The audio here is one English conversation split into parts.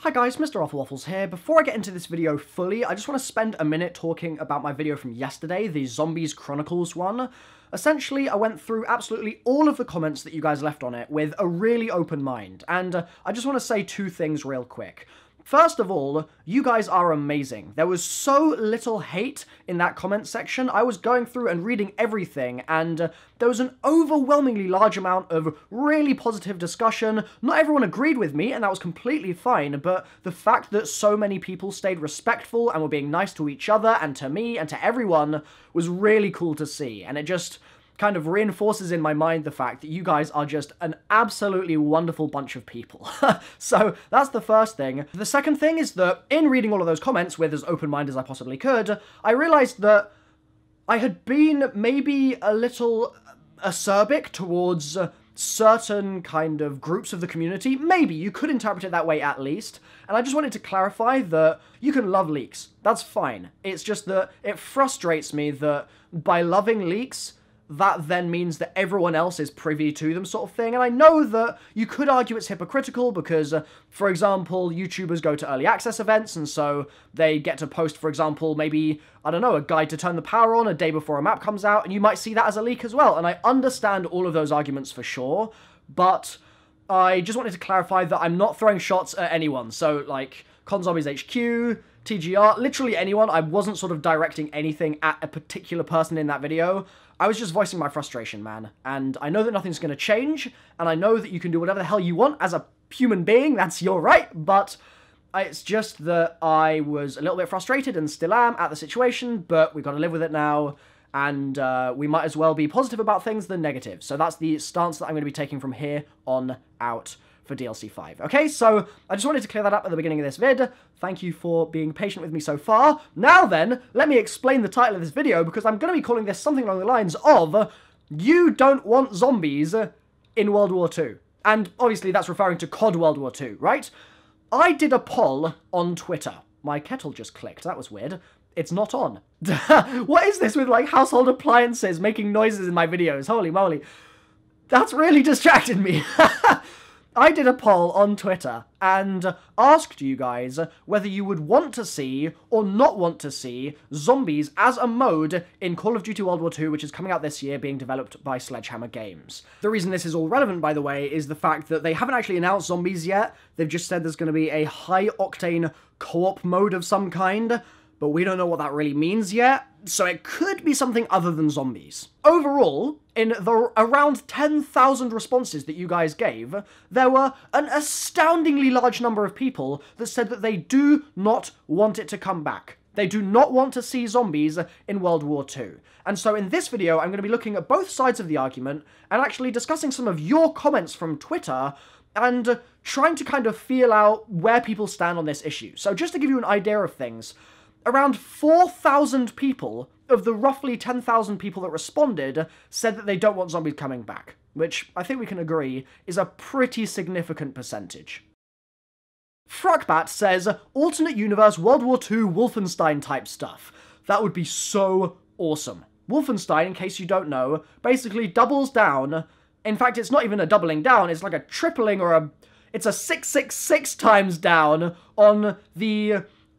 Hi guys, MrRoflWaffles here. Before I get into this video fully, I just want to spend a minute talking about my video from yesterday, the Zombies Chronicles one. Essentially, I went through absolutely all of the comments that you guys left on it with a really open mind, and I just want to say two things real quick. First of all, you guys are amazing. There was so little hate in that comment section. I was going through and reading everything, and there was an overwhelmingly large amount of really positive discussion. Not everyone agreed with me, and that was completely fine, but the fact that so many people stayed respectful and were being nice to each other and to me and to everyone was really cool to see, and it just kind of reinforces in my mind the fact that you guys are just an absolutely wonderful bunch of people. So that's the first thing. The second thing is that in reading all of those comments with as open mind as I possibly could, I realized that I had been maybe a little acerbic towards certain kind of groups of the community. Maybe, you could interpret it that way at least. And I just wanted to clarify that you can love leaks. That's fine. It's just that it frustrates me that by loving leaks, that then means that everyone else is privy to them, sort of thing. And I know that you could argue it's hypocritical because, for example, YouTubers go to early access events, and so they get to post, for example, maybe, I don't know, a guide to turn the power on a day before a map comes out, and you might see that as a leak as well. And I understand all of those arguments for sure, but I just wanted to clarify that I'm not throwing shots at anyone. So, like, CoD Zombies HQ, TGR, literally anyone. I wasn't sort of directing anything at a particular person in that video. I was just voicing my frustration, man. And I know that nothing's going to change, and I know that you can do whatever the hell you want as a human being, that's your right, but it's just that I was a little bit frustrated and still am at the situation, but we've got to live with it now, and we might as well be positive about things than negative. So that's the stance that I'm going to be taking from here on out for DLC 5. Okay, so I just wanted to clear that up at the beginning of this vid. Thank you for being patient with me so far. Now then, let me explain the title of this video, because I'm going to be calling this something along the lines of You Don't Want Zombies in World War II. And obviously that's referring to CoD World War II, right? I did a poll on Twitter. My kettle just clicked. That was weird. It's not on. What is this with, like, household appliances making noises in my videos? Holy moly. That's really distracted me. I did a poll on Twitter and asked you guys whether you would want to see or not want to see zombies as a mode in Call of Duty World War II, which is coming out this year, being developed by Sledgehammer Games. The reason this is all relevant, by the way, is the fact that they haven't actually announced zombies yet. They've just said there's going to be a high-octane co-op mode of some kind, but we don't know what that really means yet, so it could be something other than zombies. Overall, in the around 10,000 responses that you guys gave, there were an astoundingly large number of people that said that they do not want it to come back. They do not want to see zombies in World War II. And so in this video, I'm going to be looking at both sides of the argument and actually discussing some of your comments from Twitter and trying to kind of feel out where people stand on this issue. So just to give you an idea of things, around 4,000 people of the roughly 10,000 people that responded said that they don't want zombies coming back, which I think we can agree is a pretty significant percentage. Fruckbat says, alternate universe World War II Wolfenstein type stuff. That would be so awesome. Wolfenstein, in case you don't know, basically doubles down. In fact, it's not even a doubling down, it's like a tripling or it's a 666 times down on the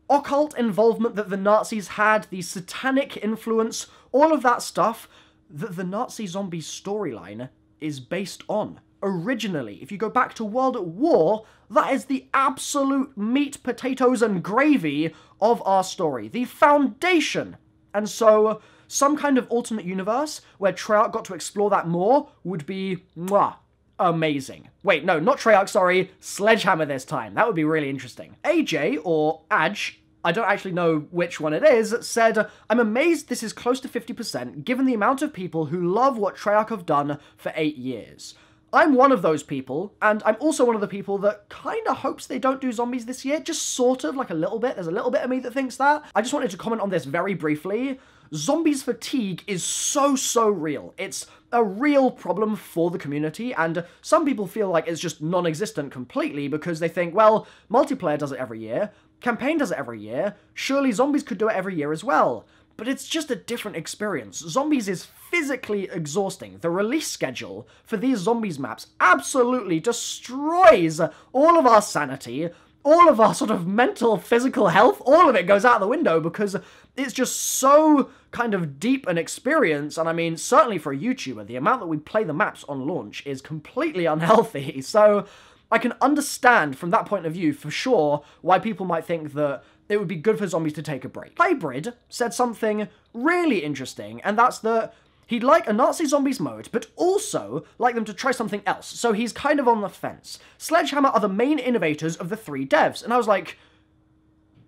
occult involvement that the Nazis had, the satanic influence, all of that stuff that the Nazi zombies storyline is based on. Originally, if you go back to World at War, that is the absolute meat, potatoes, and gravy of our story. The foundation. And so, some kind of alternate universe where Treyarch got to explore that more would be, mwah, amazing. Wait, no, not Treyarch, sorry, Sledgehammer this time. That would be really interesting. AJ, or Aj, I don't actually know which one it is, said, I'm amazed this is close to 50% given the amount of people who love what Treyarch have done for 8 years. I'm one of those people, and I'm also one of the people that kinda hopes they don't do zombies this year, just sort of, like a little bit. There's a little bit of me that thinks that. I just wanted to comment on this very briefly. Zombies fatigue is so real. It's a real problem for the community, and some people feel like it's just non-existent completely because they think, well, multiplayer does it every year, campaign does it every year, surely zombies could do it every year as well. But it's just a different experience. Zombies is physically exhausting. The release schedule for these zombies maps absolutely destroys all of our sanity, all of our sort of mental, physical health, all of it goes out the window because it's just so kind of deep an experience. And I mean, certainly for a YouTuber, the amount that we play the maps on launch is completely unhealthy. So I can understand from that point of view, for sure, why people might think that it would be good for zombies to take a break. Hybrid said something really interesting, and that's that he'd like a Nazi Zombies mode, but also like them to try something else. So he's kind of on the fence. Sledgehammer are the main innovators of the 3 devs. And I was like,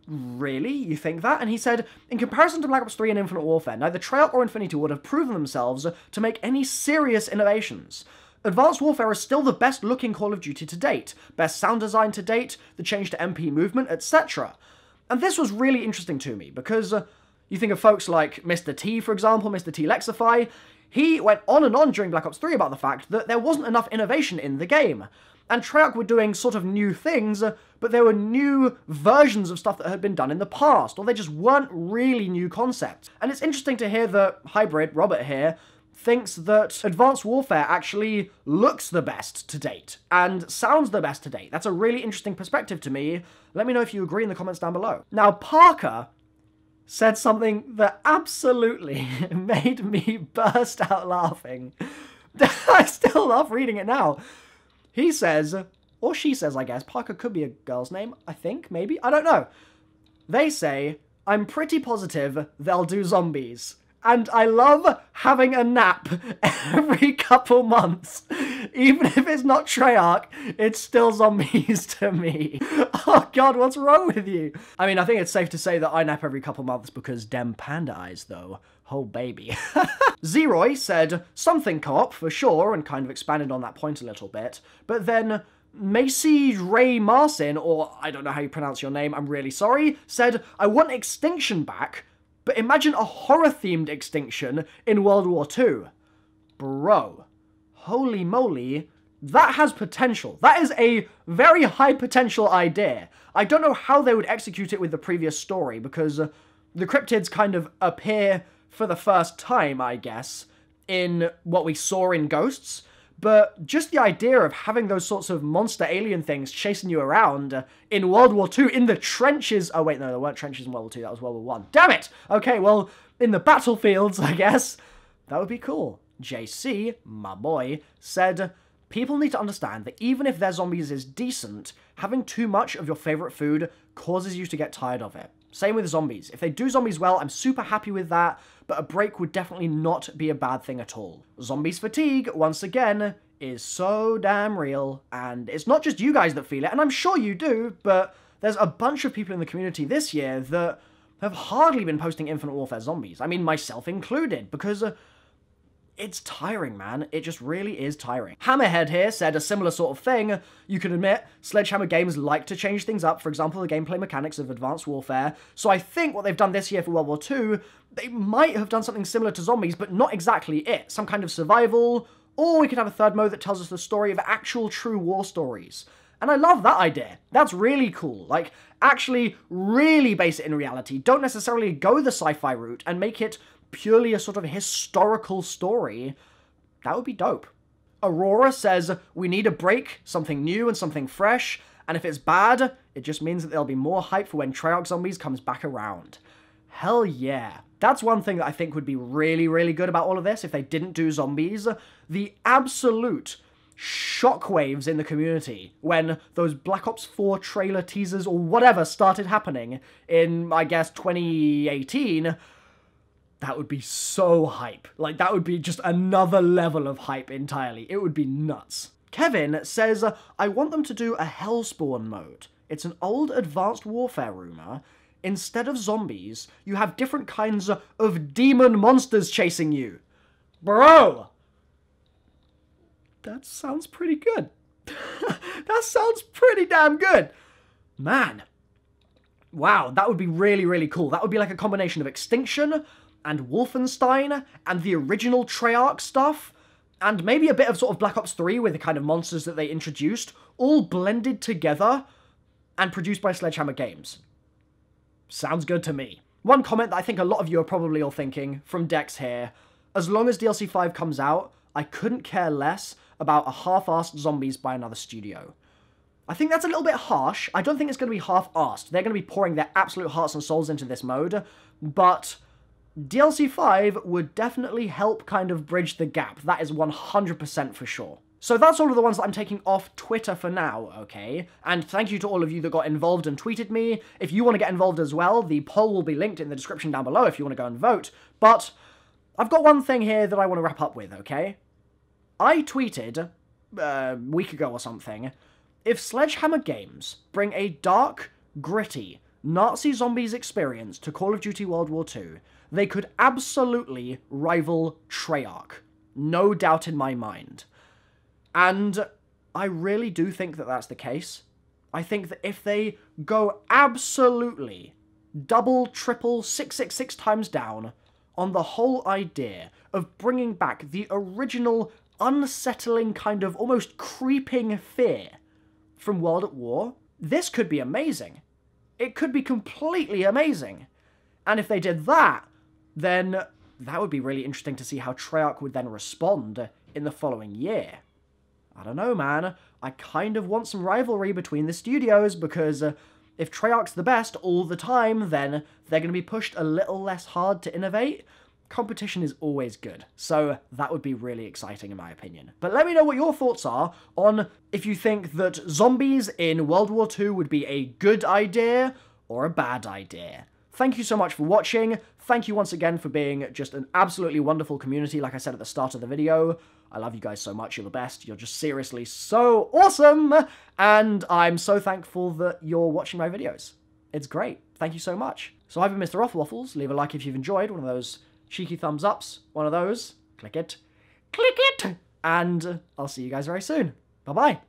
really? You think that? And he said, in comparison to Black Ops 3 and Infinite Warfare, neither Treyarch or Infinity would have proven themselves to make any serious innovations. Advanced Warfare is still the best looking Call of Duty to date, best sound design to date, the change to MP movement, etc. And this was really interesting to me, because you think of folks like Mr. T, for example, Mr. T Lexify. He went on and on during Black Ops 3 about the fact that there wasn't enough innovation in the game. And Treyarch were doing sort of new things, but there were new versions of stuff that had been done in the past, or they just weren't really new concepts. And it's interesting to hear that Hybrid, Robert here, thinks that Advanced Warfare actually looks the best to date, and sounds the best to date. That's a really interesting perspective to me. Let me know if you agree in the comments down below. Now, Parker said something that absolutely made me burst out laughing. I still love reading it now. He says, or she says, I guess, Parker could be a girl's name, I think, maybe, I don't know. They say, I'm pretty positive they'll do zombies. And I love having a nap every couple months. Even if it's not Treyarch, it's still zombies to me. Oh god, what's wrong with you? I mean, I think it's safe to say that I nap every couple months because dem panda eyes, though. Oh, baby. Zeroy said something co-op for sure, and kind of expanded on that point a little bit. But then Macy Ray Marcin, or I don't know how you pronounce your name, I'm really sorry, said, I want Extinction back, but imagine a horror-themed Extinction in World War II. Bro, holy moly, that has potential. That is a very high potential idea. I don't know how they would execute it with the previous story, because the cryptids kind of appear for the first time, I guess, in what we saw in Ghosts. But just the idea of having those sorts of monster alien things chasing you around in World War II, in the trenches... Oh, wait, no, there weren't trenches in World War II, that was World War I. Damn it! Okay, well, in the battlefields, I guess, that would be cool. JC, my boy, said, people need to understand that even if their zombies is decent, having too much of your favourite food causes you to get tired of it. Same with zombies. If they do zombies well, I'm super happy with that, but a break would definitely not be a bad thing at all. Zombies fatigue, once again, is so damn real, and it's not just you guys that feel it, and I'm sure you do, but there's a bunch of people in the community this year that have hardly been posting Infinite Warfare Zombies. I mean, myself included, because it's tiring, man. It just really is tiring. Hammerhead here said a similar sort of thing. You can admit, Sledgehammer Games like to change things up, for example, the gameplay mechanics of Advanced Warfare, so I think what they've done this year for World War II, they might have done something similar to Zombies, but not exactly it. Some kind of survival, or we could have a third mode that tells us the story of actual true war stories. And I love that idea. That's really cool. Like, actually really base it in reality. Don't necessarily go the sci-fi route and make it purely a sort of historical story. That would be dope. Aurora says, we need a break, something new and something fresh, and if it's bad, it just means that there'll be more hype for when Treyarch Zombies comes back around. Hell yeah. That's one thing that I think would be really, really good about all of this if they didn't do zombies. The absolute shockwaves in the community when those Black Ops 4 trailer teasers or whatever started happening in, I guess, 2018, that would be so hype. Like, that would be just another level of hype entirely. It would be nuts. Kevin says, I want them to do a Hellspawn mode. It's an old Advanced Warfare rumor. Instead of zombies, you have different kinds of demon monsters chasing you. Bro! That sounds pretty good. That sounds pretty damn good. Man. Wow, that would be really, really cool. That would be like a combination of Extinction and Wolfenstein and the original Treyarch stuff, and maybe a bit of sort of Black Ops 3 with the kind of monsters that they introduced, all blended together and produced by Sledgehammer Games. Sounds good to me. One comment that I think a lot of you are probably all thinking, from Dex here, as long as DLC 5 comes out, I couldn't care less about a half-assed Zombies by another studio. I think that's a little bit harsh. I don't think it's going to be half-arsed. They're going to be pouring their absolute hearts and souls into this mode, but DLC 5 would definitely help kind of bridge the gap. That is 100% for sure. So that's all of the ones that I'm taking off Twitter for now, okay? And thank you to all of you that got involved and tweeted me. If you want to get involved as well, the poll will be linked in the description down below if you want to go and vote. But I've got one thing here that I want to wrap up with, okay? I tweeted a week ago or something, if Sledgehammer Games bring a dark, gritty, Nazi zombies experience to Call of Duty World War II, they could absolutely rival Treyarch. No doubt in my mind. And I really do think that that's the case. I think that if they go absolutely double, triple, 666 times down on the whole idea of bringing back the original unsettling kind of almost creeping fear from World at War, this could be amazing. It could be completely amazing. And if they did that, then that would be really interesting to see how Treyarch would then respond in the following year. I don't know, man. I kind of want some rivalry between the studios, because if Treyarch's the best all the time, then they're going to be pushed a little less hard to innovate. Competition is always good, so that would be really exciting in my opinion. But let me know what your thoughts are on if you think that zombies in World War II would be a good idea or a bad idea. Thank you so much for watching. Thank you once again for being just an absolutely wonderful community, like I said at the start of the video. I love you guys so much, you're the best, you're just seriously so awesome, and I'm so thankful that you're watching my videos. It's great, thank you so much. So I've been MrRoflWaffles, leave a like if you've enjoyed, one of those cheeky thumbs ups, one of those, click it, and I'll see you guys very soon. Bye-bye.